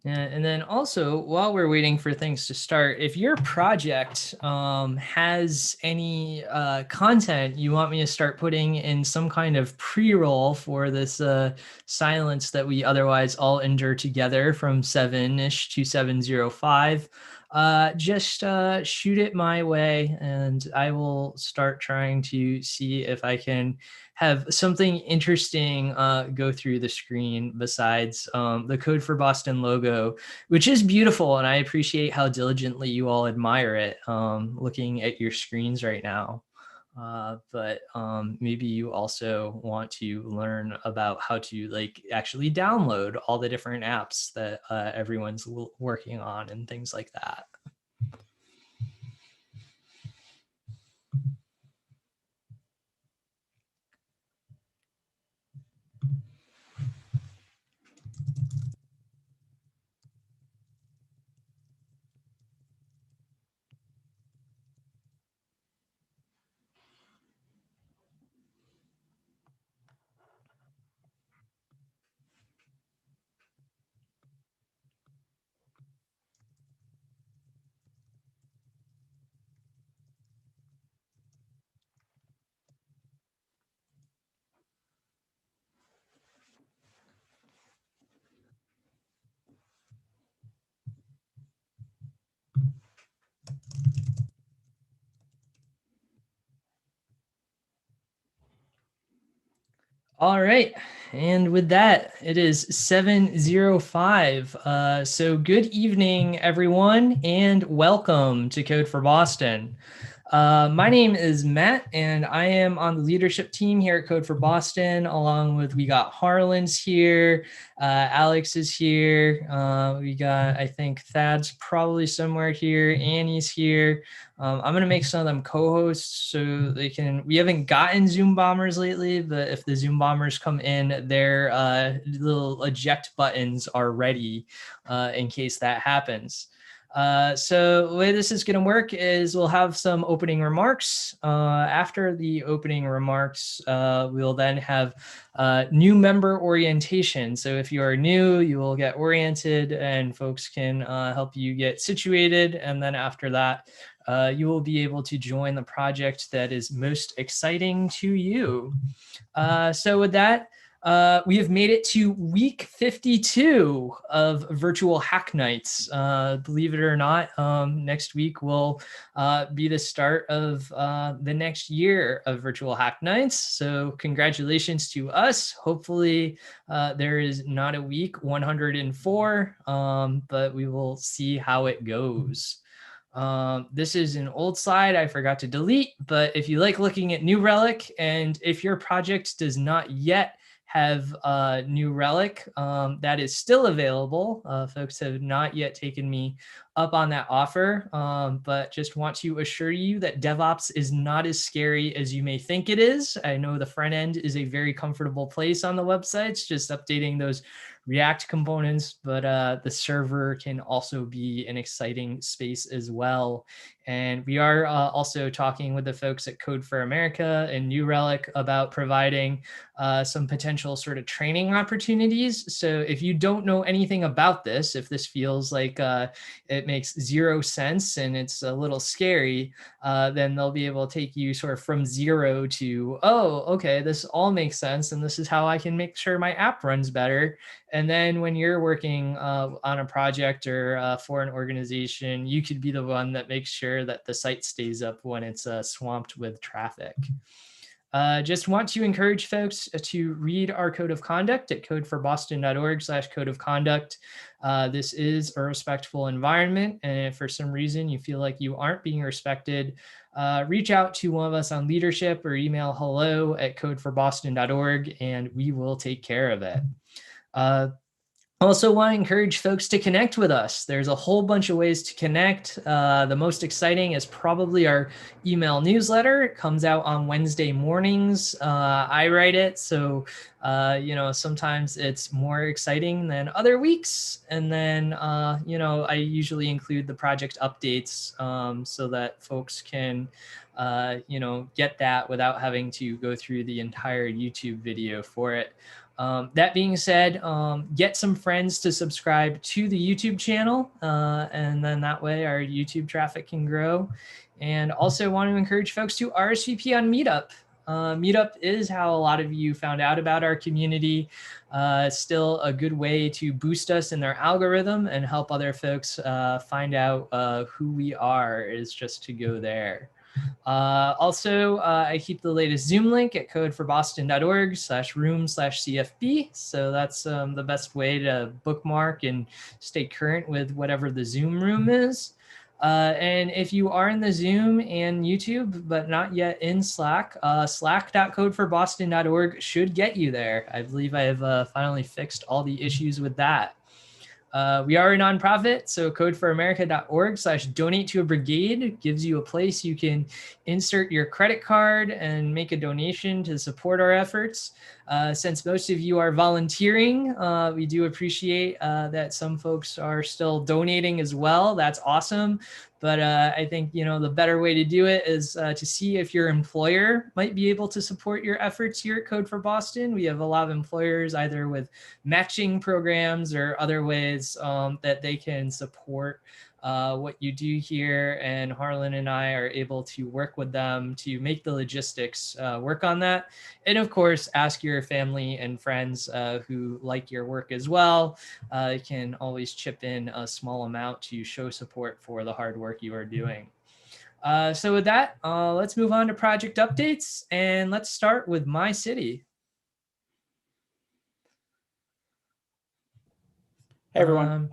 And then also, while we're waiting for things to start, if your project has any content you want me to start putting in some kind of pre-roll for this silence that we otherwise all endure together from 7-ish to 7:05, just shoot it my way, and I will start trying to see if I can have something interesting go through the screen besides the Code for Boston logo, which is beautiful, and I appreciate how diligently you all admire it looking at your screens right now. But maybe you also want to learn about how to actually download all the different apps that everyone's working on and things like that. All right. And with that, it is 7:05. So good evening, everyone, and welcome to Code for Boston. My name is Matt, and I am on the leadership team here at Code for Boston, along with, we got Harlan's here, Alex is here, we got, I think Thad's probably somewhere here, Annie's here. I'm going to make some of them co-hosts so they can, we haven't gotten Zoom bombers lately, but if the Zoom bombers come in, their little eject buttons are ready in case that happens. So the way this is going to work is we'll have some opening remarks. After the opening remarks, we'll then have new member orientation. So if you are new, you will get oriented and folks can help you get situated. And then after that, you will be able to join the project that is most exciting to you. So with that, we have made it to week 52 of virtual hack nights. Believe it or not, next week will be the start of the next year of virtual hack nights. So congratulations to us. Hopefully there is not a week 104, but we will see how it goes. This is an old slide I forgot to delete, but if you like looking at New Relic, and if your project does not yet have New Relic, that is still available. Folks have not yet taken me up on that offer, but just want to assure you that DevOps is not as scary as you may think it is. I know the front end is a very comfortable place on the websites, just updating those React components, but the server can also be an exciting space as well. And we are also talking with the folks at Code for America and New Relic about providing some potential sort of training opportunities. So if you don't know anything about this, if this feels like it makes zero sense and it's a little scary, then they'll be able to take you sort of from zero to, oh, okay, this all makes sense. And this is how I can make sure my app runs better. And then when you're working on a project or for an organization, you could be the one that makes sure that the site stays up when it's swamped with traffic. Just want to encourage folks to read our code of conduct at codeforboston.org/code of conduct. This is a respectful environment, and if for some reason you feel like you aren't being respected, reach out to one of us on leadership or email hello@codeforboston.org, and we will take care of it. Also want to encourage folks to connect with us. There's a whole bunch of ways to connect. The most exciting is probably our email newsletter. It comes out on Wednesday mornings. I write it, so sometimes it's more exciting than other weeks. And then I usually include the project updates so that folks can get that without having to go through the entire YouTube video for it. That being said, get some friends to subscribe to the YouTube channel, and then that way our YouTube traffic can grow. And also want to encourage folks to RSVP on Meetup. Meetup is how a lot of you found out about our community. Still a good way to boost us in their algorithm and help other folks find out who we are, is just to go there. Also, I keep the latest Zoom link at codeforboston.org/room/CFB. So that's the best way to bookmark and stay current with whatever the Zoom room is. And if you are in the Zoom and YouTube, but not yet in Slack, slack.codeforboston.org should get you there. I believe I have finally fixed all the issues with that. We are a nonprofit, so codeforamerica.org/donate to a brigade gives you a place you can insert your credit card and make a donation to support our efforts. Since most of you are volunteering, we do appreciate that some folks are still donating as well. That's awesome. But I think, the better way to do it is to see if your employer might be able to support your efforts here at Code for Boston. We have a lot of employers either with matching programs or other ways that they can support what you do here. And Harlan and I are able to work with them to make the logistics work on that. And of course, ask your family and friends who like your work as well. You can always chip in a small amount to show support for the hard work you are doing. So with that, let's move on to project updates, and let's start with my city. Hey everyone.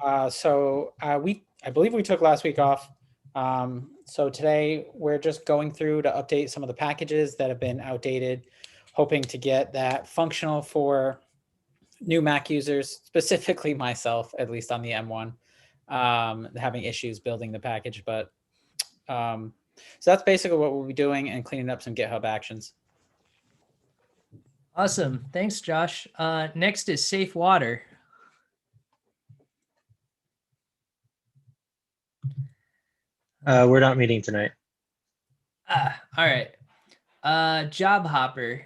I believe we took last week off. So today we're just going through to update some of the packages that have been outdated, hoping to get that functional for new Mac users, specifically myself, at least on the M1, having issues building the package. But so that's basically what we'll be doing, and cleaning up some GitHub actions. Awesome. Thanks, Josh. Next is Safe Water. We're not meeting tonight. All right. Job Hopper.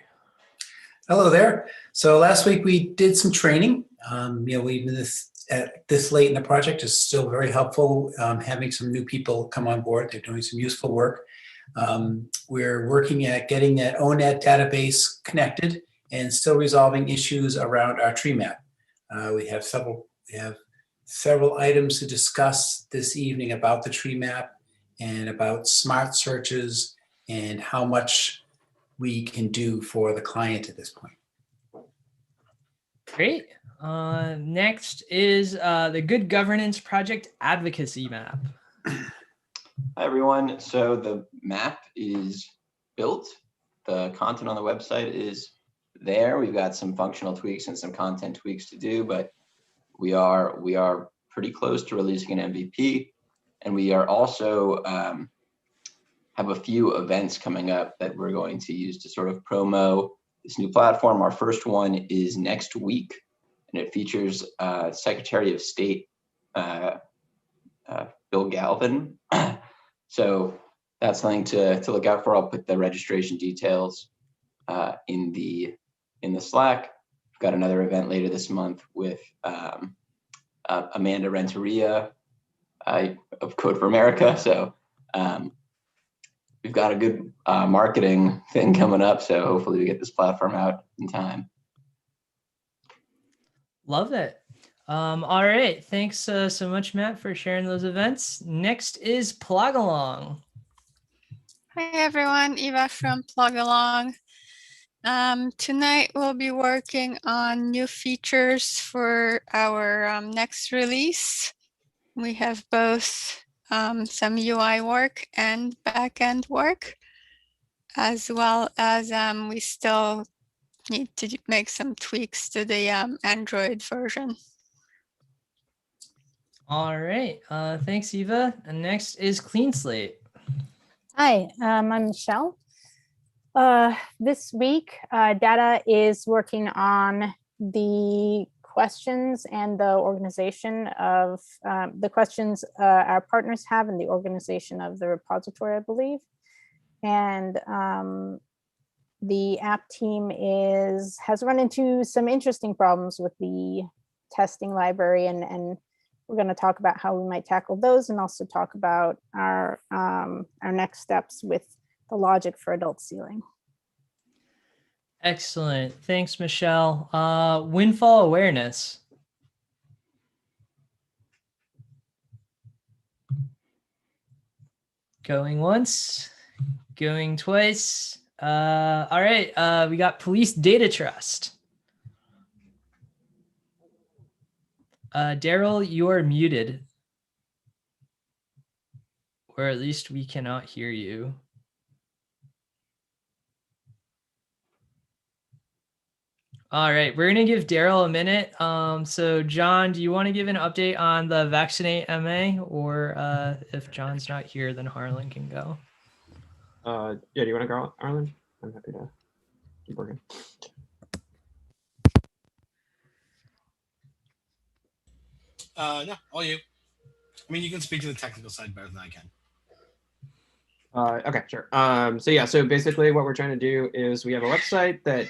Hello there. So last week we did some training. We've been at this late in the project is still very helpful. Having some new people come on board, they're doing some useful work. We're working at getting that ONET database connected and still resolving issues around our tree map. We have several items to discuss this evening about the tree map and about smart searches and how much we can do for the client at this point. Great. Next is the Good Governance Project Advocacy Map. Hi, everyone. So the map is built. The content on the website is there. We've got some functional tweaks and some content tweaks to do, but we are pretty close to releasing an MVP. And we are also have a few events coming up that we're going to use to sort of promo this new platform. Our first one is next week, and it features Secretary of State Bill Galvin. So that's something to look out for. I'll put the registration details in the Slack. We've got another event later this month with Amanda Renteria of Code for America. So we've got a good marketing thing coming up. So hopefully we get this platform out in time. Love it. All right. Thanks so much, Matt, for sharing those events. Next is Plug Along. Hi, everyone. Eva from Plug Along. Tonight we'll be working on new features for our next release. We have both some UI work and backend work, as well as we still need to make some tweaks to the Android version. All right. Thanks, Eva. And next is Clean Slate. Hi, I'm Michelle. This week, Data is working on the questions and the organization of the questions our partners have and the organization of the repository, I believe. And the app team has run into some interesting problems with the testing library, and we're going to talk about how we might tackle those, and also talk about our next steps with the logic for adult sealing. Excellent. Thanks, Michelle. Windfall awareness. Going once, going twice. All right. We got police data trust. Daryl, you are muted. Or at least we cannot hear you. All right, we're gonna give Daryl a minute. So John, do you want to give an update on the Vaccinate MA, or if John's not here, then Harlan can go. Yeah, do you want to go, Harlan? I'm happy to keep working. No, all you. I mean, you can speak to the technical side better than I can. Okay, sure. So basically what we're trying to do is we have a website that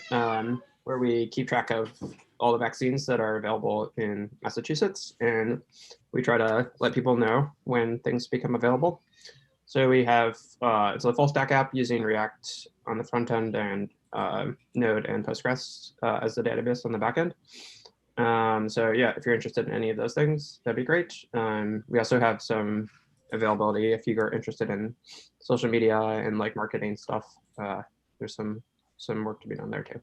where we keep track of all the vaccines that are available in Massachusetts, and we try to let people know when things become available. So we have, it's a full stack app using React on the front end and Node and Postgres as the database on the back end. So yeah, if you're interested in any of those things, that'd be great. We also have some availability if you are interested in social media and like marketing stuff. There's some work to be done there too.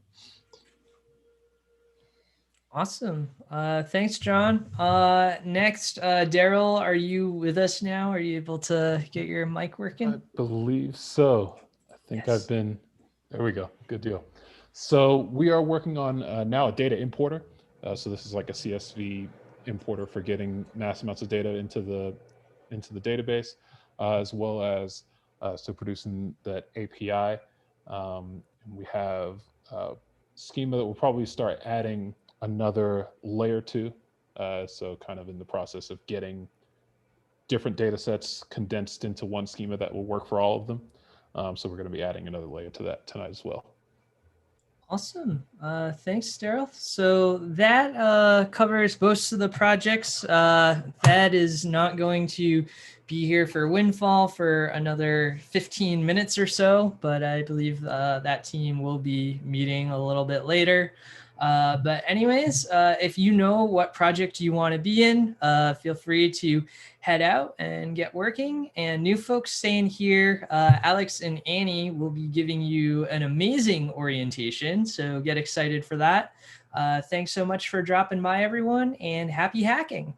Awesome. Thanks, John. Next, Daryl, are you with us now? Are you able to get your mic working? I believe so. I think Yes. there we go. Good deal. So we are working on now a data importer. So this is like a CSV importer for getting mass amounts of data into the database, as well as so producing that API. And we have a schema that we'll probably start adding another layer to. So kind of in the process of getting different data sets condensed into one schema that will work for all of them. So we're going to be adding another layer to that tonight as well. Awesome. Thanks, Daryl. So that covers most of the projects. Thad is not going to be here for Windfall for another 15 minutes or so, but I believe that team will be meeting a little bit later. But anyways, if you know what project you want to be in, feel free to head out and get working. And new folks staying here, Alex and Annie will be giving you an amazing orientation. So get excited for that. Thanks so much for dropping by, everyone, and happy hacking.